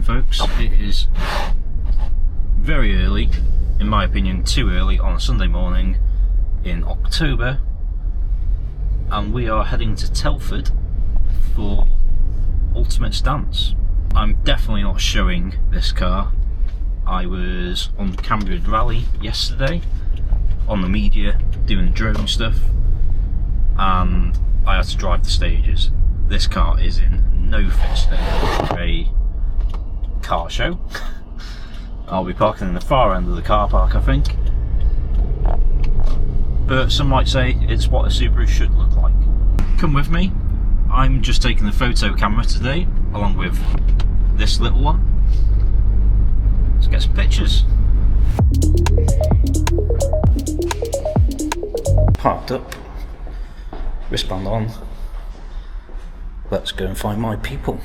folks. It is very early, in my opinion too early, on a Sunday morning in October, and we are heading to Telford for Ultimate Stance. I'm definitely not showing this car. I was on the Cambridge Rally yesterday, on the media, doing drone stuff, and I had to drive the stages. This car is in no fit state for a car show. I'll be parking in the far end of the car park, I think. But some might say it's what a Subaru should look like. Come with me. I'm just taking the photo camera today, along with this little one. Let's get some pictures. Parked up, wristband on. Let's go and find my people.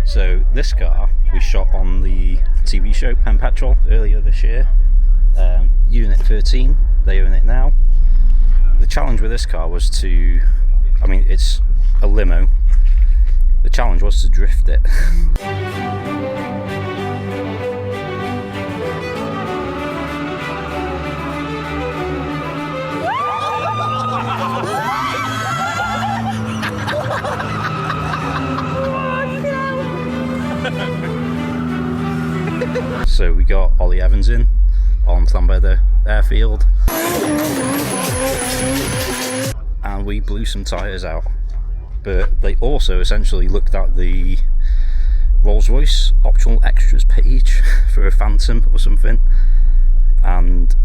So this car we shot on the TV show Pen Petrol earlier this year. Unit 13, they own it now. The challenge with this car was to, I mean, it's a limo. The challenge was to drift it. So we got Ollie Evans in on Llanbedr airfield, and we blew some tyres out. But they also essentially looked at the Rolls-Royce optional extras page for a Phantom or something, and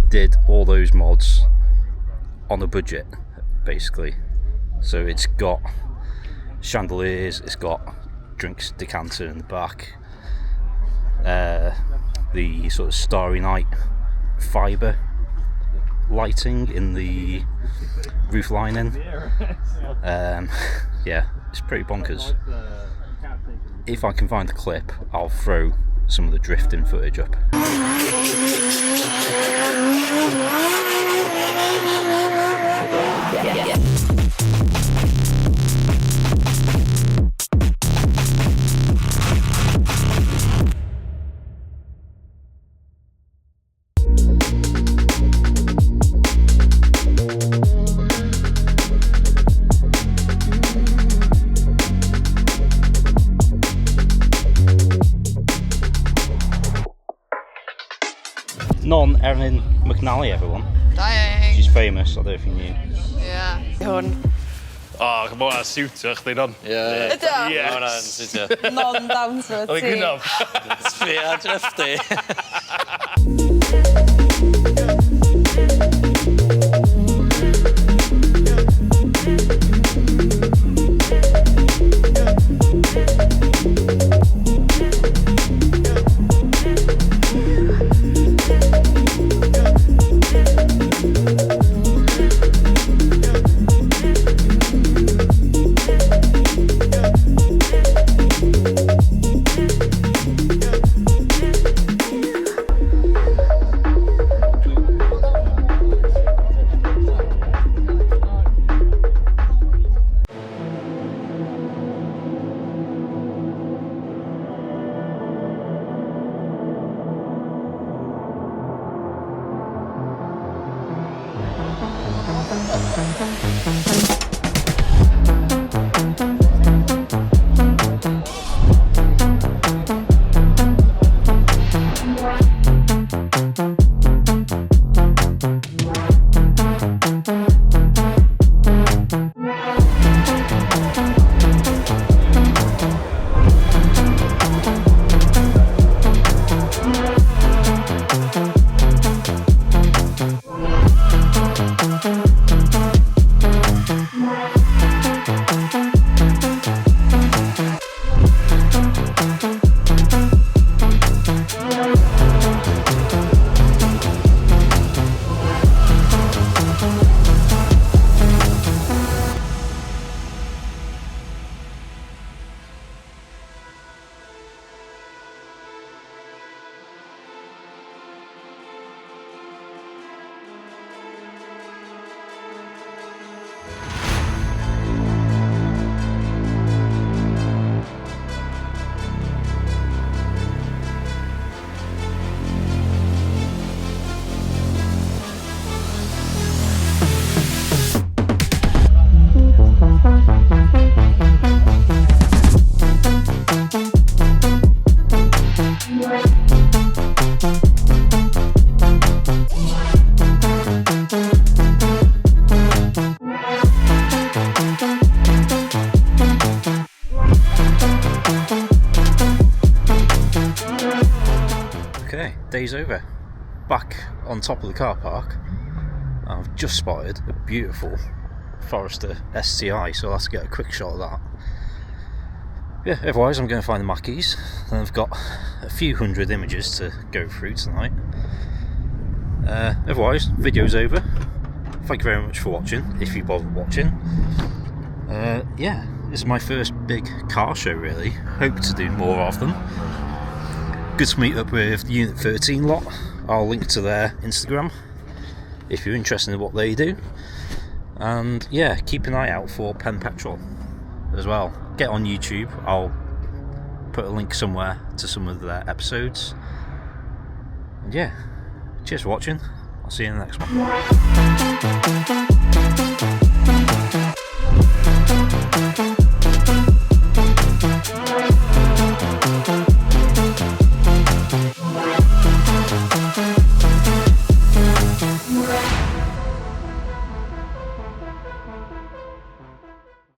did all those mods on a budget, basically. So it's got chandeliers, it's got drinks decanter in the back, the sort of Starry Night fibre lighting in the roof lining. Yeah, it's pretty bonkers. If I can find the clip, I'll throw some of the drifting footage up. Non-Erin McNally, everyone. Dang. She's famous, I don't know if you knew. Ja. Hwn. O, gewoon aan siwtio chdi non. Ydw? Ie. Hwna'n siwtio. Non-downs for Oedd ti. yn gynnaf. Sbia drifty. Okay, day's over. Back on top of the car park. I've just spotted a beautiful Forester STI, so I'll have to get a quick shot of that. Yeah, otherwise I'm going to find the Mackeys, and I've got a few hundred images to go through tonight. Otherwise, video's over. Thank you very much for watching, if you bothered watching. Yeah, this is my first big car show really. Hope to do more of them. Good to meet up with the Unit 13 lot. I'll link to their Instagram if you're interested in what they do. And yeah, keep an eye out for Pen Petrol as well. Get on YouTube, I'll put a link somewhere to some of their episodes. And yeah, cheers for watching. I'll see you in the next one.